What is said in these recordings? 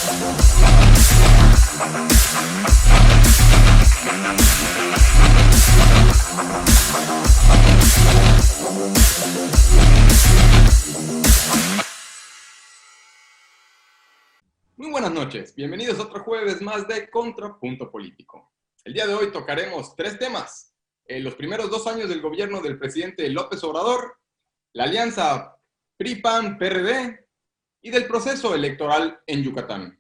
Muy buenas noches, bienvenidos a otro jueves más de Contrapunto Político. El día de hoy tocaremos tres temas. Los primeros 2 años del gobierno del presidente López Obrador, la alianza PRI-PAN-PRD y del proceso electoral en Yucatán.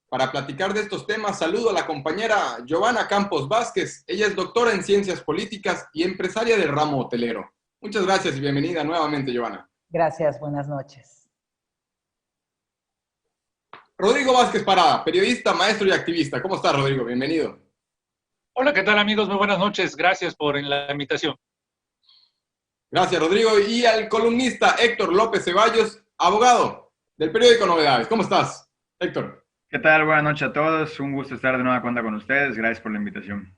Para platicar de estos temas, saludo a la compañera Giovanna Campos Vázquez. Ella es doctora en Ciencias Políticas y empresaria del ramo hotelero. Muchas gracias y bienvenida nuevamente, Giovanna. Gracias, buenas noches. Rodrigo Vázquez Parada, periodista, maestro y activista. ¿Cómo estás, Rodrigo? Bienvenido. Hola, ¿qué tal, amigos? Muy buenas noches. Gracias por la invitación. Gracias, Rodrigo. Y al columnista Héctor López Ceballos, abogado del periódico Novedades. ¿Cómo estás, Héctor? ¿Qué tal? Buenas noches a todos. Un gusto estar de nueva cuenta con ustedes. Gracias por la invitación.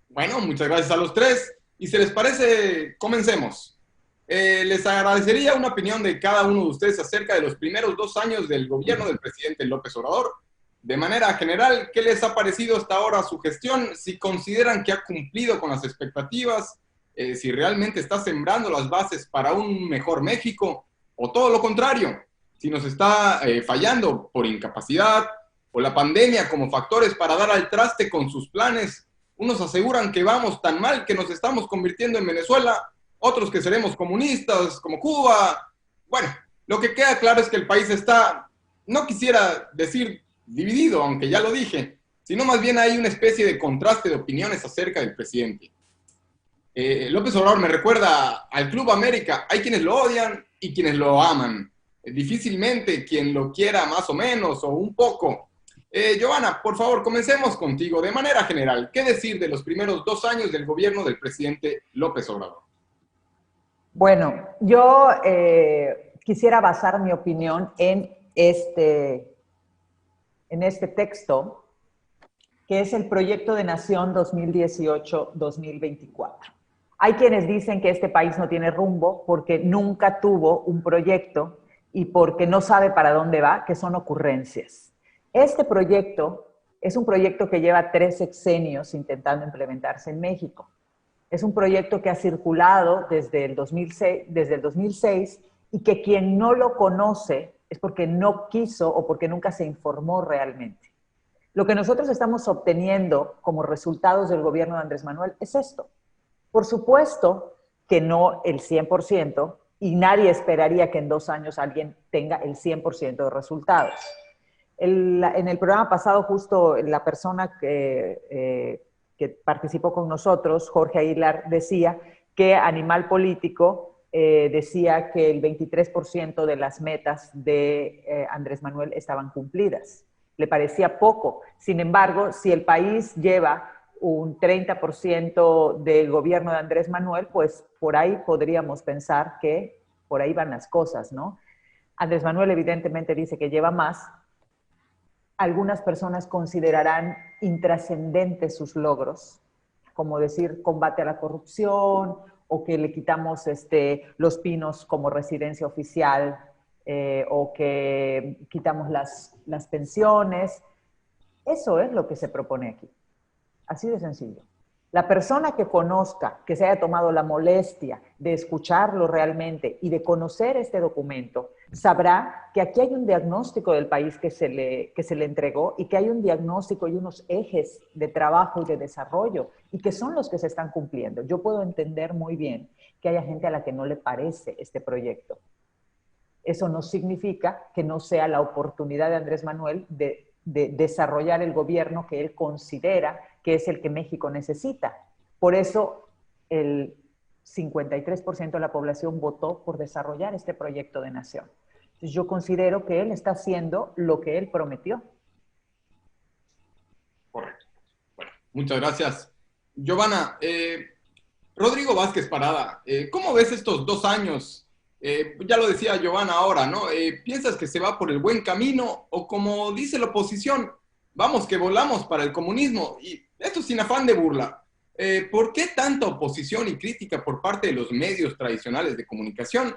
Bueno, muchas gracias a los tres. Y si les parece, comencemos. Les agradecería una opinión de cada uno de ustedes acerca de los primeros 2 años del gobierno del presidente López Obrador. De manera general, ¿qué les ha parecido hasta ahora su gestión? Si consideran que ha cumplido con las expectativas, si realmente está sembrando las bases para un mejor México, o todo lo contrario, si nos está fallando por incapacidad o la pandemia como factores para dar al traste con sus planes. Unos aseguran que vamos tan mal que nos estamos convirtiendo en Venezuela, otros que seremos comunistas, como Cuba. Bueno, lo que queda claro es que el país está, no quisiera decir dividido, aunque ya lo dije, sino más bien hay una especie de contraste de opiniones acerca del presidente. López Obrador me recuerda al Club América. Hay quienes lo odian y quienes lo aman. Difícilmente quien lo quiera más o menos o un poco. Giovanna, por favor, comencemos contigo. De manera general, ¿qué decir de los primeros 2 años del gobierno del presidente López Obrador? Bueno, yo quisiera basar mi opinión en este texto, que es el Proyecto de Nación 2018-2024. Hay quienes dicen que este país no tiene rumbo porque nunca tuvo un proyecto y porque no sabe para dónde va, que son ocurrencias. Este proyecto es un proyecto que lleva 3 sexenios intentando implementarse en México. Es un proyecto que ha circulado desde el 2006 y que quien no lo conoce es porque no quiso o porque nunca se informó realmente. Lo que nosotros estamos obteniendo como resultados del gobierno de Andrés Manuel es esto. Por supuesto que no el 100%, y nadie esperaría que en 2 años alguien tenga el 100% de resultados. En el programa pasado, justo la persona que participó con nosotros, Jorge Aguilar, decía que Animal Político decía que el 23% de las metas de Andrés Manuel estaban cumplidas. Le parecía poco. Sin embargo, si el país lleva un 30% del gobierno de Andrés Manuel, pues por ahí podríamos pensar que por ahí van las cosas, ¿no? Andrés Manuel evidentemente dice que lleva más. Algunas personas considerarán intrascendentes sus logros, como decir combate a la corrupción o que le quitamos los pinos como residencia oficial o que quitamos las pensiones. Eso es lo que se propone aquí. Así de sencillo. La persona que conozca, que se haya tomado la molestia de escucharlo realmente y de conocer este documento, sabrá que aquí hay un diagnóstico del país que se le entregó y que hay un diagnóstico y unos ejes de trabajo y de desarrollo y que son los que se están cumpliendo. Yo puedo entender muy bien que haya gente a la que no le parece este proyecto. Eso no significa que no sea la oportunidad de Andrés Manuel de desarrollar el gobierno que él considera que es el que México necesita. Por eso el 53% de la población votó por desarrollar este proyecto de nación. Entonces yo considero que él está haciendo lo que él prometió. Correcto. Bueno, muchas gracias. Giovanna, Rodrigo Vázquez Parada, ¿cómo ves estos 2 años? Ya lo decía Giovanna ahora, ¿no? ¿Piensas que se va por el buen camino o como dice la oposición, vamos que volamos para el comunismo? Y esto sin afán de burla. ¿Por qué tanta oposición y crítica por parte de los medios tradicionales de comunicación?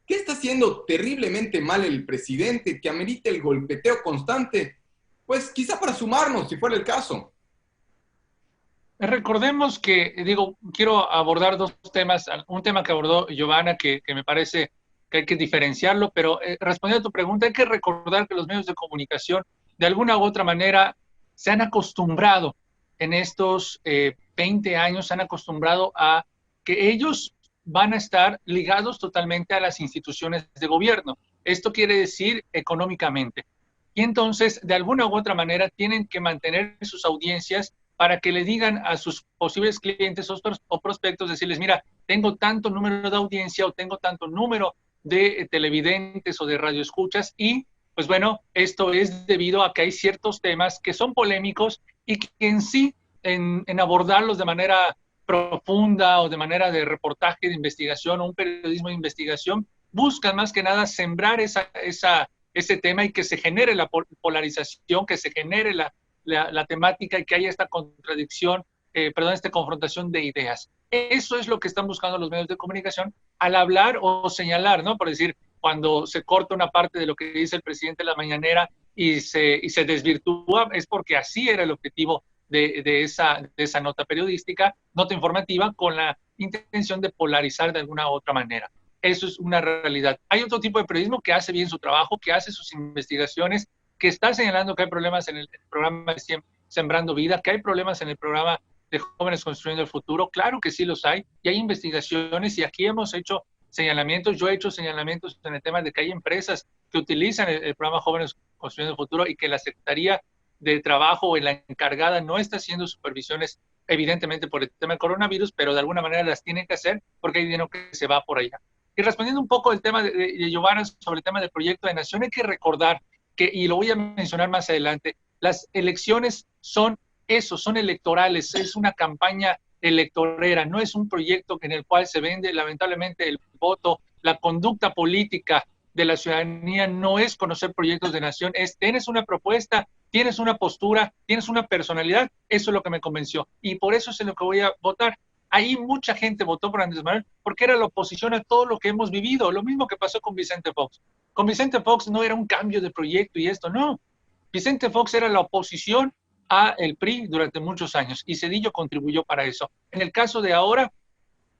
¿Qué está haciendo terriblemente mal el presidente que amerita el golpeteo constante? Pues quizá para sumarnos, si fuera el caso. Recordemos que, quiero abordar dos temas. Un tema que abordó Giovanna, que me parece que hay que diferenciarlo, pero respondiendo a tu pregunta, hay que recordar que los medios de comunicación, de alguna u otra manera, se han acostumbrado en estos 20 años, se han acostumbrado a que ellos van a estar ligados totalmente a las instituciones de gobierno. Esto quiere decir económicamente. Y entonces, de alguna u otra manera, tienen que mantener sus audiencias para que le digan a sus posibles clientes o prospectos, decirles, mira, tengo tanto número de audiencia o tengo tanto número de televidentes o de radioescuchas y, pues bueno, esto es debido a que hay ciertos temas que son polémicos y que en sí, en abordarlos de manera profunda o de manera de reportaje de investigación o un periodismo de investigación, buscan más que nada sembrar ese tema y que se genere la polarización, que se genere la temática y que haya esta contradicción, esta confrontación de ideas. Eso es lo que están buscando los medios de comunicación al hablar o señalar, ¿no? Por decir, cuando se corta una parte de lo que dice el presidente en la mañanera y se desvirtúa, es porque así era el objetivo de esa nota periodística, nota informativa, con la intención de polarizar de alguna u otra manera. Eso es una realidad. Hay otro tipo de periodismo que hace bien su trabajo, que hace sus investigaciones, que está señalando que hay problemas en el programa de Sembrando Vida, que hay problemas en el programa de Jóvenes Construyendo el Futuro. Claro que sí los hay, y hay investigaciones, y aquí hemos hecho señalamientos. Yo he hecho señalamientos en el tema de que hay empresas que utilizan el programa Jóvenes Construyendo el Futuro y que la Secretaría de Trabajo o la encargada no está haciendo supervisiones, evidentemente por el tema del coronavirus, pero de alguna manera las tienen que hacer porque hay dinero que se va por allá. Y respondiendo un poco el tema de Giovanna sobre el tema del proyecto de nación, hay que recordar que, y lo voy a mencionar más adelante, las elecciones son eso, son electorales, es una campaña electorera, no es un proyecto en el cual se vende lamentablemente el voto. La conducta política de la ciudadanía no es conocer proyectos de nación, es tienes una propuesta, tienes una postura, tienes una personalidad, eso es lo que me convenció y por eso es en lo que voy a votar. Ahí mucha gente votó por Andrés Manuel porque era la oposición a todo lo que hemos vivido, lo mismo que pasó con Vicente Fox. Con Vicente Fox no era un cambio de proyecto y esto, no. Vicente Fox era la oposición a el PRI durante muchos años y Zedillo contribuyó para eso. En el caso de ahora,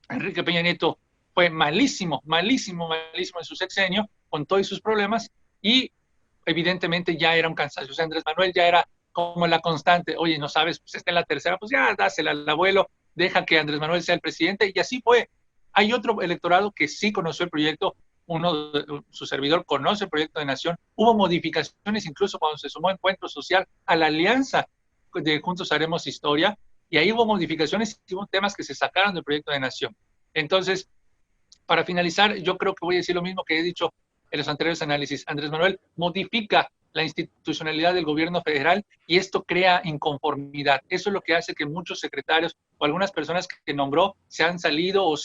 Enrique Peña Nieto fue malísimo en su sexenio, con todos sus problemas, y evidentemente ya era un cansancio. O sea, Andrés Manuel ya era como la constante, oye, no sabes, pues está en la tercera, pues ya dásela al abuelo, deja que Andrés Manuel sea el presidente, y así fue. Hay otro electorado que sí conoció el proyecto, su servidor conoce el proyecto de nación, hubo modificaciones incluso cuando se sumó Encuentro Social a la alianza de Juntos Haremos Historia, y ahí hubo modificaciones y hubo temas que se sacaron del proyecto de nación. Entonces, para finalizar, yo creo que voy a decir lo mismo que he dicho en los anteriores análisis. Andrés Manuel modifica la institucionalidad del gobierno federal y esto crea inconformidad. Eso es lo que hace que muchos secretarios o algunas personas que nombró se han salido o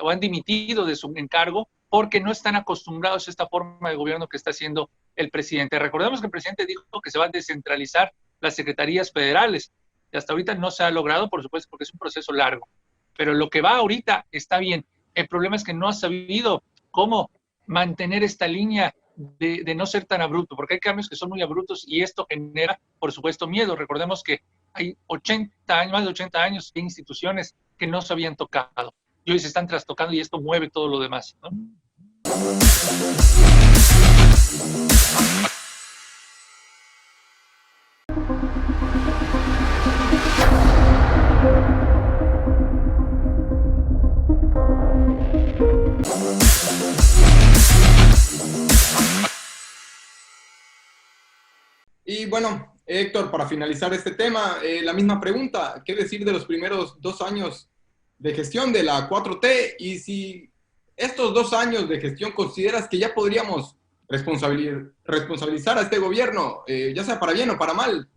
han dimitido de su encargo porque no están acostumbrados a esta forma de gobierno que está haciendo el presidente. Recordemos que el presidente dijo que se van a descentralizar las secretarías federales y hasta ahorita no se ha logrado, por supuesto, porque es un proceso largo. Pero lo que va ahorita está bien. El problema es que no ha sabido cómo mantener esta línea de no ser tan abrupto, porque hay cambios que son muy abruptos y esto genera, por supuesto, miedo. Recordemos que hay 80 años, más de 80 años de instituciones que no se habían tocado y hoy se están trastocando y esto mueve todo lo demás, ¿no? Y bueno, Héctor, para finalizar este tema, la misma pregunta, ¿qué decir de los primeros 2 años de gestión de la 4T? Y si estos 2 años de gestión consideras que ya podríamos responsabilizar a este gobierno, ya sea para bien o para mal.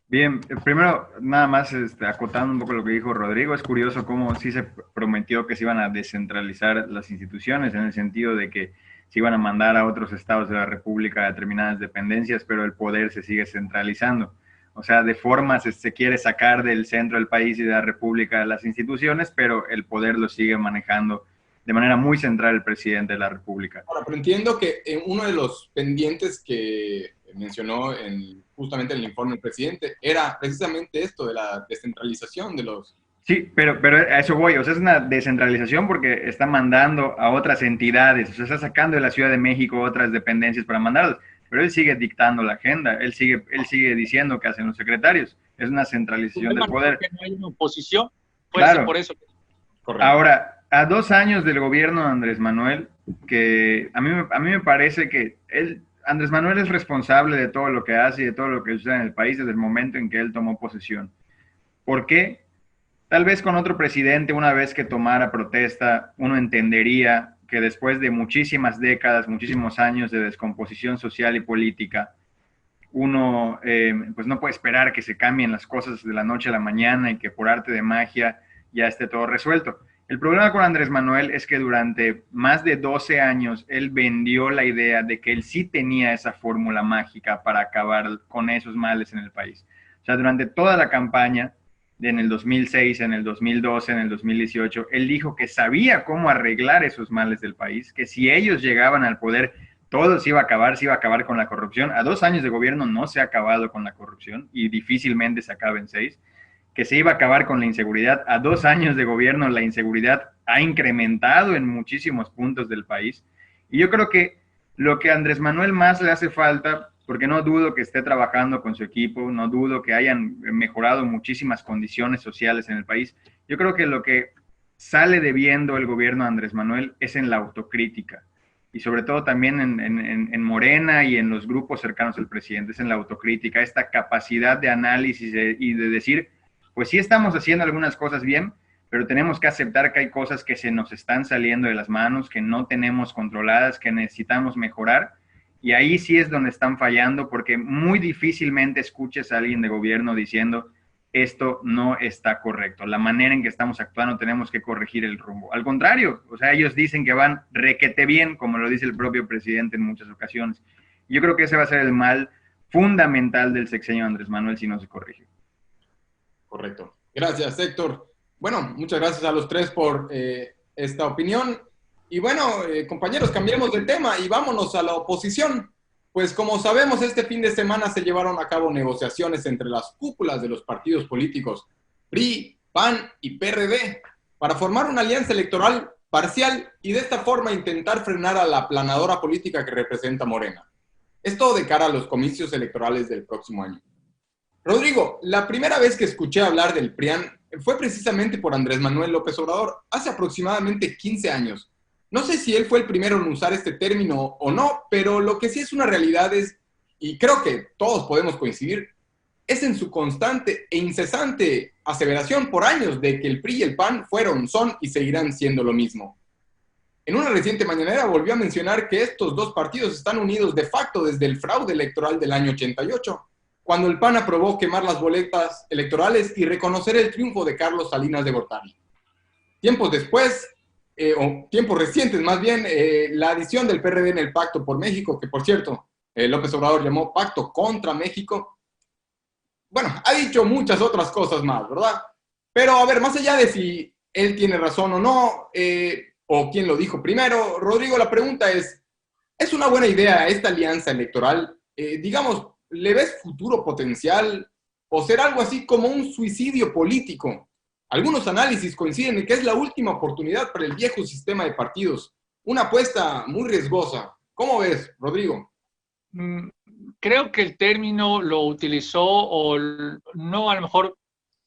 Bien, primero, nada más acotando un poco lo que dijo Rodrigo, es curioso cómo sí se prometió que se iban a descentralizar las instituciones, en el sentido de que se iban a mandar a otros estados de la República determinadas dependencias, pero el poder se sigue centralizando. O sea, de forma se quiere sacar del centro del país y de la República las instituciones, pero el poder lo sigue manejando de manera muy central el presidente de la República. Ahora, pero entiendo que uno de los pendientes que mencionó justamente en el informe del presidente era precisamente esto de la descentralización de los... Sí, pero a eso voy, o sea, es una descentralización porque está mandando a otras entidades, o sea, está sacando de la Ciudad de México otras dependencias para mandarlas, pero él sigue dictando la agenda, él sigue diciendo qué hacen los secretarios, es una centralización del poder. Que no hay una oposición, claro. Por eso. Correcto. Ahora, a 2 años del gobierno de Andrés Manuel, que a mí me parece que Andrés Manuel es responsable de todo lo que hace y de todo lo que sucede en el país desde el momento en que él tomó posesión. ¿Por qué? Tal vez con otro presidente, una vez que tomara protesta, uno entendería que después de muchísimas décadas, muchísimos años de descomposición social y política, uno pues no puede esperar que se cambien las cosas de la noche a la mañana y que por arte de magia ya esté todo resuelto. El problema con Andrés Manuel es que durante más de 12 años él vendió la idea de que él sí tenía esa fórmula mágica para acabar con esos males en el país. O sea, durante toda la campaña, en el 2006, en el 2012, en el 2018, él dijo que sabía cómo arreglar esos males del país, que si ellos llegaban al poder, todo se iba a acabar con la corrupción. A 2 años de gobierno no se ha acabado con la corrupción y difícilmente se acaba en 6. Que se iba a acabar con la inseguridad. A 2 años de gobierno la inseguridad ha incrementado en muchísimos puntos del país. Y yo creo que lo que a Andrés Manuel más le hace falta, porque no dudo que esté trabajando con su equipo, no dudo que hayan mejorado muchísimas condiciones sociales en el país, yo creo que lo que sale debiendo el gobierno de Andrés Manuel es en la autocrítica. Y sobre todo también en Morena y en los grupos cercanos al presidente, es en la autocrítica, esta capacidad de análisis y de decir, pues sí estamos haciendo algunas cosas bien, pero tenemos que aceptar que hay cosas que se nos están saliendo de las manos, que no tenemos controladas, que necesitamos mejorar. Y ahí sí es donde están fallando, porque muy difícilmente escuches a alguien de gobierno diciendo, esto no está correcto. La manera en que estamos actuando tenemos que corregir el rumbo. Al contrario, o sea, ellos dicen que van requete bien, como lo dice el propio presidente en muchas ocasiones. Yo creo que ese va a ser el mal fundamental del sexenio de Andrés Manuel si no se corrige. Correcto. Gracias, Héctor. Bueno, muchas gracias a los tres por esta opinión. Y bueno, compañeros, cambiemos de tema y vámonos a la oposición. Pues como sabemos, este fin de semana se llevaron a cabo negociaciones entre las cúpulas de los partidos políticos PRI, PAN y PRD para formar una alianza electoral parcial y de esta forma intentar frenar a la aplanadora política que representa Morena. Esto de cara a los comicios electorales del próximo año. Rodrigo, la primera vez que escuché hablar del PRIAN fue precisamente por Andrés Manuel López Obrador, hace aproximadamente 15 años. No sé si él fue el primero en usar este término o no, pero lo que sí es una realidad es, y creo que todos podemos coincidir, es en su constante e incesante aseveración por años de que el PRI y el PAN fueron, son y seguirán siendo lo mismo. En una reciente mañanera volvió a mencionar que estos dos partidos están unidos de facto desde el fraude electoral del año 88, cuando el PAN aprobó quemar las boletas electorales y reconocer el triunfo de Carlos Salinas de Gortari. Tiempos después, o tiempos recientes más bien, la adición del PRD en el Pacto por México, que por cierto, López Obrador llamó Pacto contra México. Bueno, ha dicho muchas otras cosas más, ¿verdad? Pero a ver, más allá de si él tiene razón o no, o quién lo dijo primero, Rodrigo, la pregunta ¿es una buena idea esta alianza electoral? Digamos, ¿le ves futuro potencial o será algo así como un suicidio político? Algunos análisis coinciden en que es la última oportunidad para el viejo sistema de partidos. Una apuesta muy riesgosa. ¿Cómo ves, Rodrigo? Creo que el término lo utilizó, o no a lo mejor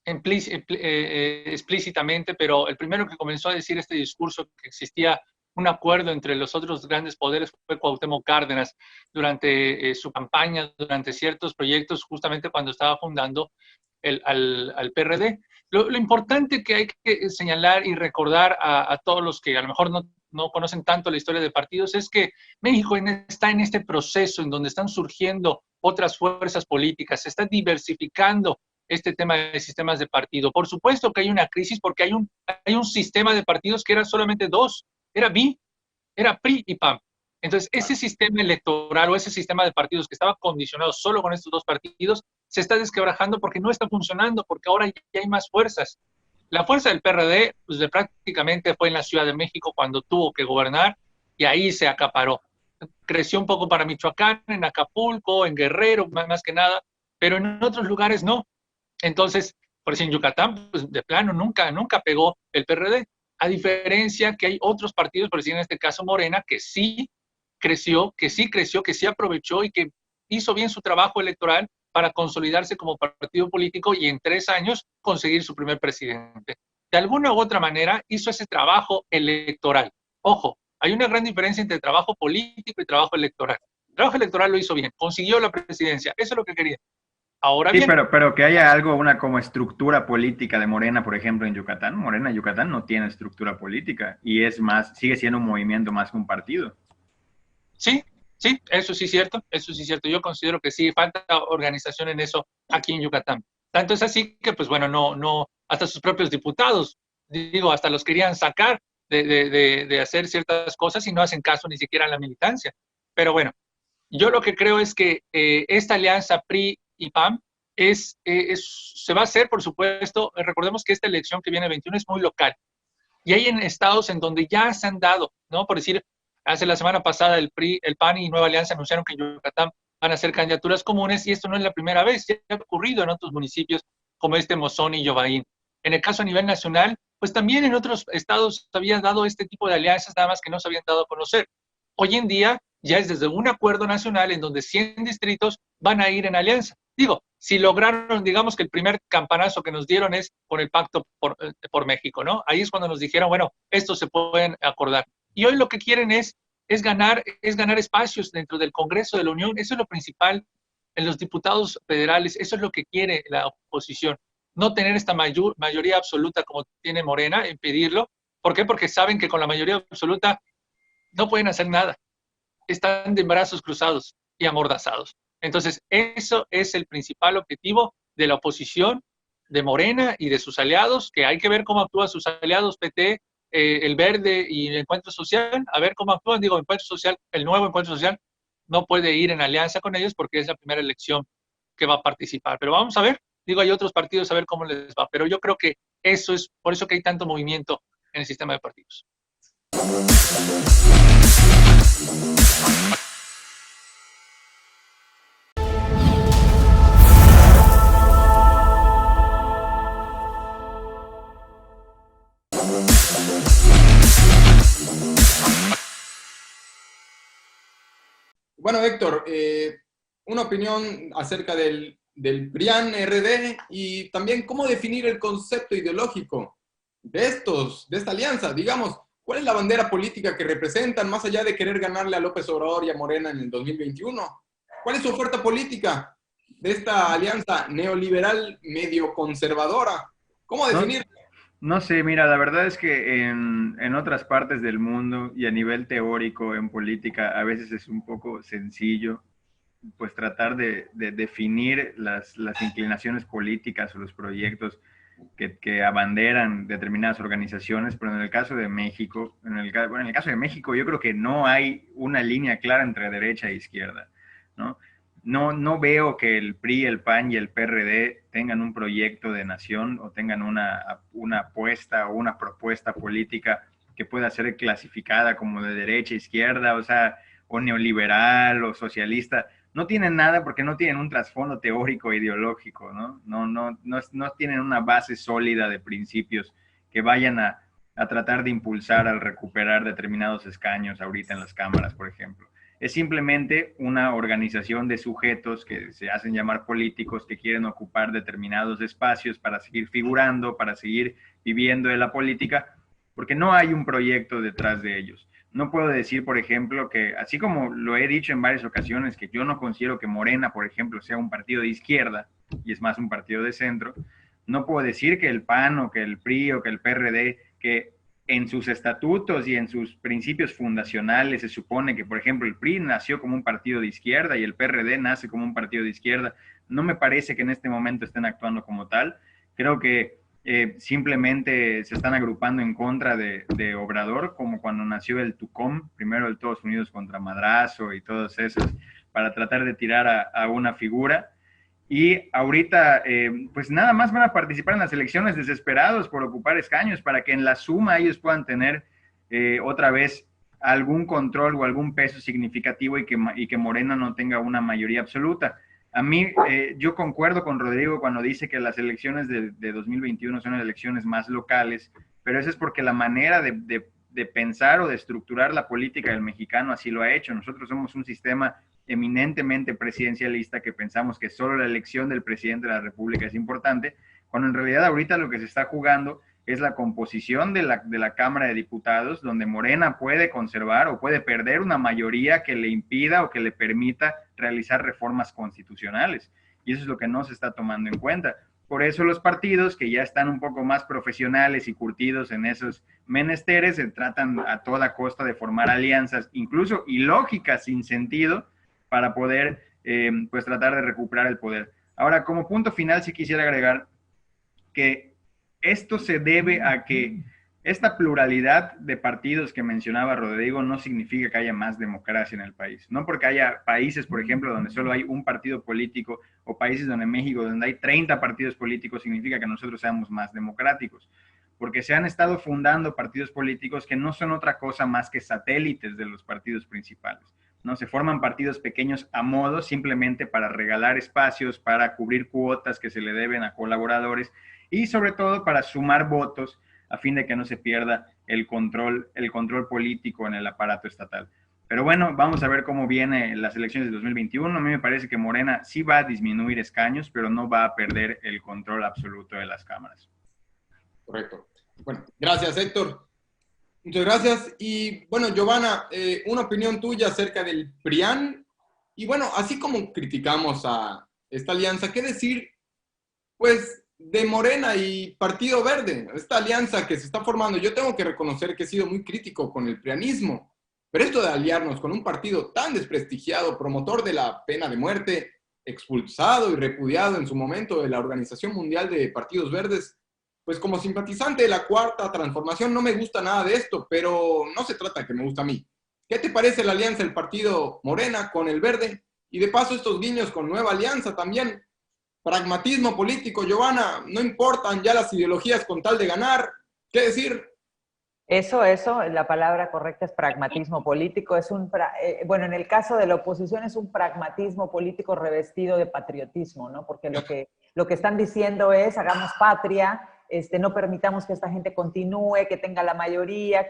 explícitamente, pero el primero que comenzó a decir este discurso que existía un acuerdo entre los otros grandes poderes fue Cuauhtémoc Cárdenas durante su campaña, durante ciertos proyectos, justamente cuando estaba fundando al PRD. Lo importante que hay que señalar y recordar a todos los que a lo mejor no conocen tanto la historia de partidos es que México está en este proceso en donde están surgiendo otras fuerzas políticas, se está diversificando este tema de sistemas de partido. Por supuesto que hay una crisis porque hay un sistema de partidos que era solamente dos, era PRI y PAN. Entonces, ese sistema electoral o ese sistema de partidos que estaba condicionado solo con estos dos partidos se está desquebrajando porque no está funcionando, porque ahora ya hay más fuerzas. La fuerza del PRD pues, prácticamente fue en la Ciudad de México cuando tuvo que gobernar y ahí se acaparó. Creció un poco para Michoacán, en Acapulco, en Guerrero, más que nada, pero en otros lugares no. Entonces, por ejemplo, en Yucatán, pues de plano nunca pegó el PRD. A diferencia que hay otros partidos, por decir en este caso Morena, que sí creció, que sí aprovechó y que hizo bien su trabajo electoral para consolidarse como partido político y en 3 años conseguir su primer presidente. De alguna u otra manera hizo ese trabajo electoral. Ojo, hay una gran diferencia entre trabajo político y trabajo electoral. El trabajo electoral lo hizo bien, consiguió la presidencia, eso es lo que quería. Ahora Sí, bien, pero que haya algo, una como estructura política de Morena, por ejemplo, en Yucatán. Morena, Yucatán no tiene estructura política y es más, sigue siendo un movimiento más que un partido. sí, sí, eso sí es cierto, eso sí es cierto. Yo considero que sí, falta organización en eso aquí en Yucatán. Tanto es así que, pues bueno, hasta sus propios diputados, digo, hasta los querían sacar de hacer ciertas cosas y no hacen caso ni siquiera a la militancia. Pero bueno, yo lo que creo es que esta alianza PRI y PAN se va a hacer, por supuesto, recordemos que esta elección que viene el 21 es muy local. Y hay en estados en donde ya se han dado, ¿no? Por decir, hace la semana pasada el PRI, el PAN y Nueva Alianza anunciaron que en Yucatán van a hacer candidaturas comunes y esto no es la primera vez, ya ha ocurrido en otros municipios como Mozón y Yobaín. En el caso a nivel nacional, pues también en otros estados se habían dado este tipo de alianzas, nada más que no se habían dado a conocer. Hoy en día ya es desde un acuerdo nacional en donde 100 distritos van a ir en alianza. Digo, si lograron, digamos que el primer campanazo que nos dieron es con el pacto por México, ¿no? Ahí es cuando nos dijeron, bueno, estos se pueden acordar. Y hoy lo que quieren es ganar espacios dentro del Congreso de la Unión. Eso es lo principal en los diputados federales. Eso es lo que quiere la oposición. No tener esta mayoría absoluta como tiene Morena, impedirlo. ¿Por qué? Porque saben que con la mayoría absoluta no pueden hacer nada. Están de brazos cruzados y amordazados. Entonces, eso es el principal objetivo de la oposición, de Morena y de sus aliados, que hay que ver cómo actúan sus aliados PT, el Verde y el Encuentro Social, a ver cómo actúan. Digo, Encuentro Social, el nuevo Encuentro Social no puede ir en alianza con ellos porque es la primera elección que va a participar. Pero vamos a ver, digo, hay otros partidos a ver cómo les va. Pero yo creo que eso es por eso que hay tanto movimiento en el sistema de partidos. Bueno, Héctor, una opinión acerca del PRIAN RD y también cómo definir el concepto ideológico de esta alianza. Digamos, ¿cuál es la bandera política que representan más allá de querer ganarle a López Obrador y a Morena en el 2021? ¿Cuál es su oferta política de esta alianza neoliberal medio conservadora? ¿Cómo definir? No sé, mira, la verdad es que en otras partes del mundo y a nivel teórico, en política, a veces es un poco sencillo, pues tratar de definir las inclinaciones políticas o los proyectos que abanderan determinadas organizaciones, pero en el caso de México, en el caso de México yo creo que no hay una línea clara entre derecha e izquierda, ¿no? No veo que el PRI, el PAN y el PRD tengan un proyecto de nación o tengan una apuesta o una propuesta política que pueda ser clasificada como de derecha, izquierda, o sea, o neoliberal o socialista. No tienen nada porque no tienen un trasfondo teórico e ideológico, ¿no? No tienen una base sólida de principios que vayan a tratar de impulsar al recuperar determinados escaños ahorita en las cámaras, por ejemplo. Es simplemente una organización de sujetos que se hacen llamar políticos que quieren ocupar determinados espacios para seguir figurando, para seguir viviendo de la política, porque no hay un proyecto detrás de ellos. No puedo decir, por ejemplo, que así como lo he dicho en varias ocasiones, que yo no considero que Morena, por ejemplo, sea un partido de izquierda, y es más un partido de centro, no puedo decir que el PAN o que el PRI o que el PRD, que en sus estatutos y en sus principios fundacionales se supone que, por ejemplo, el PRI nació como un partido de izquierda y el PRD nace como un partido de izquierda. No me parece que en este momento estén actuando como tal. Creo que simplemente se están agrupando en contra de Obrador, como cuando nació el TUCOM, primero el Todos Unidos contra Madrazo y todos esos, para tratar de tirar a una figura. Y ahorita, pues nada más van a participar en las elecciones desesperados por ocupar escaños para que en la suma ellos puedan tener otra vez algún control o algún peso significativo y que Morena no tenga una mayoría absoluta. A mí, yo concuerdo con Rodrigo cuando dice que las elecciones de 2021 son elecciones más locales, pero eso es porque la manera de pensar o de estructurar la política del mexicano así lo ha hecho. Nosotros somos un sistema eminentemente presidencialista que pensamos que solo la elección del presidente de la República es importante, cuando en realidad ahorita lo que se está jugando es la composición de la Cámara de Diputados, donde Morena puede conservar o puede perder una mayoría que le impida o que le permita realizar reformas constitucionales. Y eso es lo que no se está tomando en cuenta. Por eso los partidos que ya están un poco más profesionales y curtidos en esos menesteres se tratan a toda costa de formar alianzas, incluso ilógicas, sin sentido, para poder pues tratar de recuperar el poder. Ahora, como punto final, sí quisiera agregar que esto se debe a que esta pluralidad de partidos que mencionaba Rodrigo no significa que haya más democracia en el país. No porque haya países, por ejemplo, donde solo hay un partido político o países donde México, donde hay 30 partidos políticos, significa que nosotros seamos más democráticos. Porque se han estado fundando partidos políticos que no son otra cosa más que satélites de los partidos principales. ¿No? Se forman partidos pequeños a modo simplemente para regalar espacios, para cubrir cuotas que se le deben a colaboradores y sobre todo para sumar votos a fin de que no se pierda el control político en el aparato estatal. Pero bueno, vamos a ver cómo vienen las elecciones de 2021. A mí me parece que Morena sí va a disminuir escaños, pero no va a perder el control absoluto de las cámaras. Correcto. Bueno, gracias, Héctor. Muchas gracias. Y bueno, Giovanna, una opinión tuya acerca del PRIAN. Y bueno, así como criticamos a esta alianza, ¿qué decir, pues, de Morena y Partido Verde? Esta alianza que se está formando, yo tengo que reconocer que he sido muy crítico con el prianismo, pero esto de aliarnos con un partido tan desprestigiado, promotor de la pena de muerte, expulsado y repudiado en su momento de la Organización Mundial de Partidos Verdes, pues como simpatizante de la Cuarta Transformación no me gusta nada de esto, pero no se trata de que me gusta a mí. ¿Qué te parece la alianza del partido Morena con el Verde? Y de paso estos guiños con Nueva Alianza también. Pragmatismo político, Giovanna, no importan ya las ideologías con tal de ganar. ¿Qué decir? Eso, la palabra correcta es pragmatismo político. Bueno, en el caso de la oposición es un pragmatismo político revestido de patriotismo, ¿no? Porque lo que están diciendo es, hagamos patria, no permitamos que esta gente continúe, que tenga la mayoría,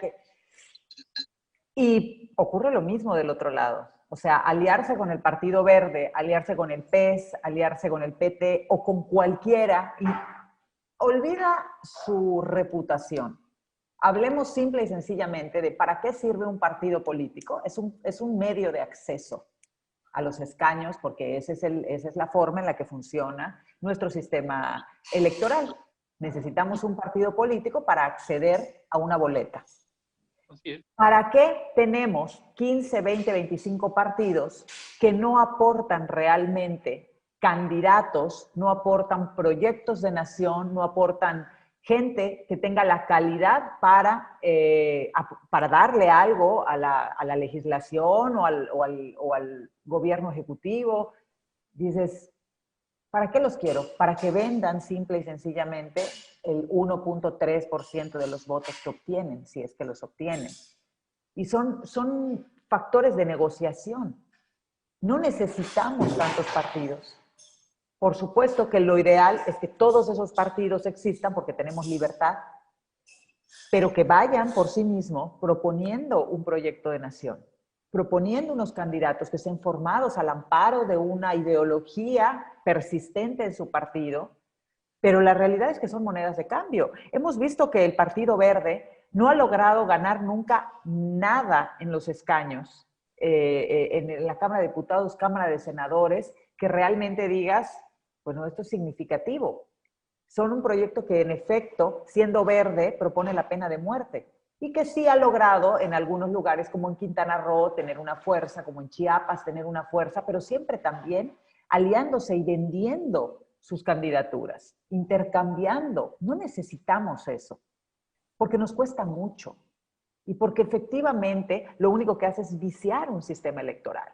Y ocurre lo mismo del otro lado. O sea, aliarse con el Partido Verde, aliarse con el PES, aliarse con el PT o con cualquiera, y olvida su reputación. Hablemos simple y sencillamente de para qué sirve un partido político. Es un medio de acceso a los escaños, porque esa es la forma en la que funciona nuestro sistema electoral. Necesitamos un partido político para acceder a una boleta. ¿Para qué tenemos 15, 20, 25 partidos que no aportan realmente candidatos, no aportan proyectos de nación, no aportan gente que tenga la calidad para darle algo a la legislación o al gobierno ejecutivo? Dices, ¿para qué los quiero? Para que vendan simple y sencillamente el 1.3% de los votos que obtienen, si es que los obtienen. Y son factores de negociación. No necesitamos tantos partidos. Por supuesto que lo ideal es que todos esos partidos existan porque tenemos libertad, pero que vayan por sí mismos proponiendo un proyecto de nación, proponiendo unos candidatos que estén formados al amparo de una ideología persistente en su partido, pero la realidad es que son monedas de cambio. Hemos visto que el Partido Verde no ha logrado ganar nunca nada en los escaños, en la Cámara de Diputados, Cámara de Senadores, que realmente digas, bueno, esto es significativo. Son un proyecto que en efecto, siendo verde, propone la pena de muerte y que sí ha logrado en algunos lugares, como en Quintana Roo, tener una fuerza, como en Chiapas, tener una fuerza, pero siempre también aliándose y vendiendo sus candidaturas, intercambiando. No necesitamos eso, porque nos cuesta mucho y porque efectivamente lo único que hace es viciar un sistema electoral.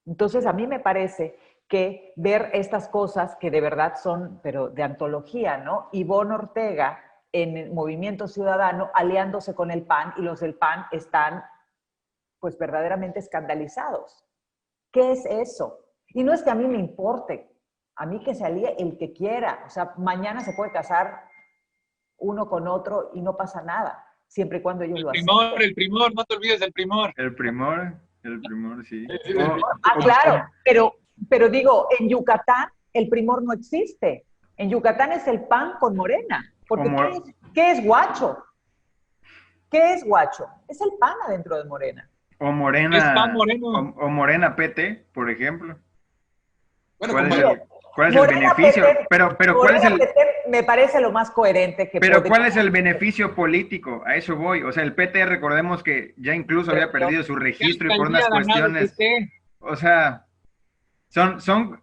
Entonces, a mí me parece que ver estas cosas que de verdad son, pero de antología, ¿no? Ivonne Ortega en el Movimiento Ciudadano aliándose con el PAN, y los del PAN están pues verdaderamente escandalizados. ¿Qué es eso? Y no es que a mí me importe, a mí que se alíe el que quiera. O sea, mañana se puede casar uno con otro y no pasa nada, siempre y cuando ellos lo hacen. El primor, no te olvides del primor. El primor, sí. Claro, pero digo, en Yucatán el primor no existe. En Yucatán es el PAN con Morena. Porque ¿qué es guacho? ¿Qué es guacho? Es el PAN adentro de Morena. O Morena, es PAN moreno. O Morena PT, por ejemplo. Bueno, ¿Cuál es el beneficio? PT, pero ¿cuál es el PT me parece lo más coherente que Pero ¿cuál es el beneficio político? A eso voy. O sea, el PT, recordemos que ya incluso había perdido su registro y por unas cuestiones. O sea,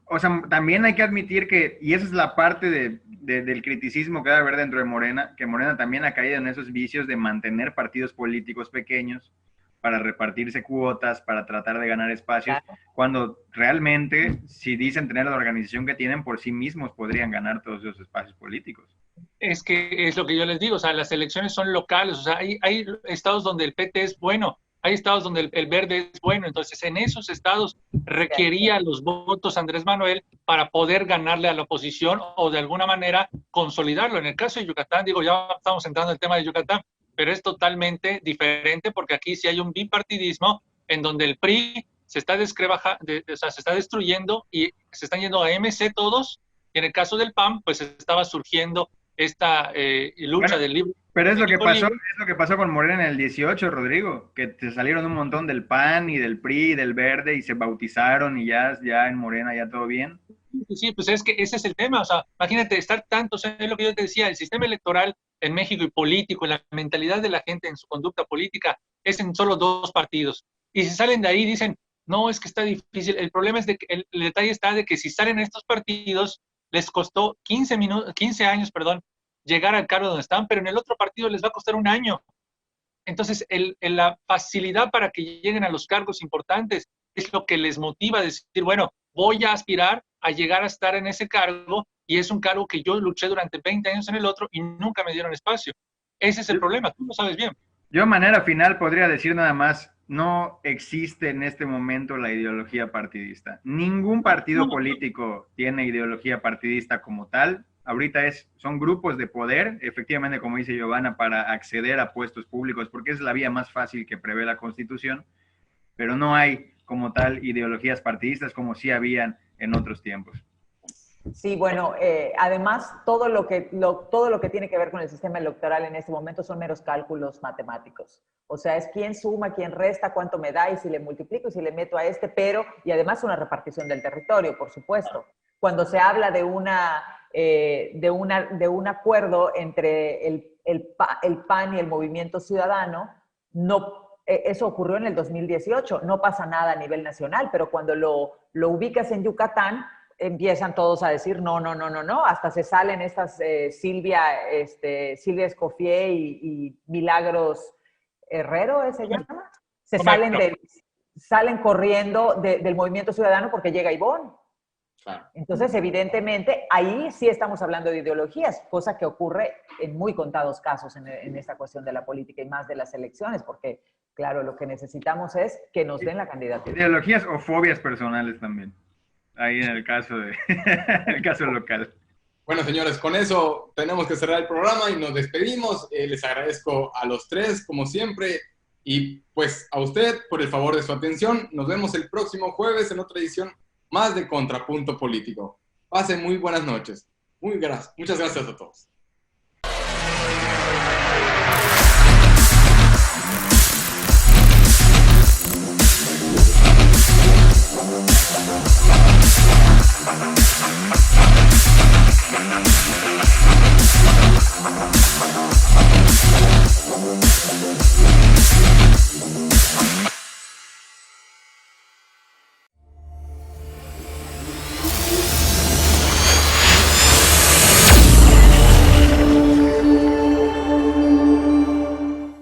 o sea, también hay que admitir que, y esa es la parte del criticismo que debe haber dentro de Morena, que Morena también ha caído en esos vicios de mantener partidos políticos pequeños para repartirse cuotas, para tratar de ganar espacios, cuando realmente, si dicen tener la organización que tienen, por sí mismos podrían ganar todos esos espacios políticos. Es que es lo que yo les digo, o sea, las elecciones son locales, o sea, hay estados donde el PT es bueno, hay estados donde el verde es bueno, entonces en esos estados requería los votos Andrés Manuel para poder ganarle a la oposición o de alguna manera consolidarlo. En el caso de Yucatán, digo, ya estamos entrando en el tema de Yucatán, pero es totalmente diferente porque aquí sí hay un bipartidismo en donde el PRI se está se está destruyendo y se están yendo a MC todos, y en el caso del PAN, pues estaba surgiendo esta lucha del libre. Pero es lo que pasó con Morena en el 18, Rodrigo, que te salieron un montón del PAN y del PRI y del Verde y se bautizaron y ya en Morena ya todo bien. Sí, pues es que ese es el tema, o sea, imagínate estar tanto, o sea, es lo que yo te decía, el sistema electoral en México y político, la mentalidad de la gente en su conducta política es en solo 2 partidos. Y si salen de ahí dicen, no, es que está difícil. El problema es de que el detalle está de que si salen estos partidos, les costó 15 años, llegar al cargo donde están, pero en el otro partido les va a costar 1 año. Entonces, la facilidad para que lleguen a los cargos importantes es lo que les motiva a decir, bueno, voy a aspirar a llegar a estar en ese cargo, y es un cargo que yo luché durante 20 años en el otro y nunca me dieron espacio. Ese es el problema, tú lo sabes bien. Yo de manera final podría decir nada más, no existe en este momento la ideología partidista. Ningún partido político tiene ideología partidista como tal. Ahorita son grupos de poder, efectivamente, como dice Giovanna, para acceder a puestos públicos, porque es la vía más fácil que prevé la Constitución, pero no hay como tal ideologías partidistas como sí habían en otros tiempos. Sí, bueno, además todo lo que tiene que ver con el sistema electoral en este momento son meros cálculos matemáticos. O sea, es quién suma, quién resta, cuánto me da y si le multiplico y si le meto a y además una repartición del territorio, por supuesto. Cuando se habla de un acuerdo entre el PAN y el Movimiento Ciudadano, eso ocurrió en el 2018, no pasa nada a nivel nacional, pero cuando lo ubicas en Yucatán, empiezan todos a decir no, hasta se salen estas Silvia Escofié y Milagros Herrero, ¿se llama? Salen corriendo del Movimiento Ciudadano porque llega Ivonne. Claro. Entonces, evidentemente, ahí sí estamos hablando de ideologías, cosa que ocurre en muy contados casos en esta cuestión de la política y más de las elecciones, porque, claro, lo que necesitamos es que nos den la candidatura. Ideologías o fobias personales también. Ahí en el caso el caso local. Bueno, señores, con eso tenemos que cerrar el programa y nos despedimos. Les agradezco a los 3, como siempre, y pues a usted por el favor de su atención. Nos vemos el próximo jueves en otra edición más de Contrapunto Político. Pasen muy buenas noches. Muchas gracias a todos.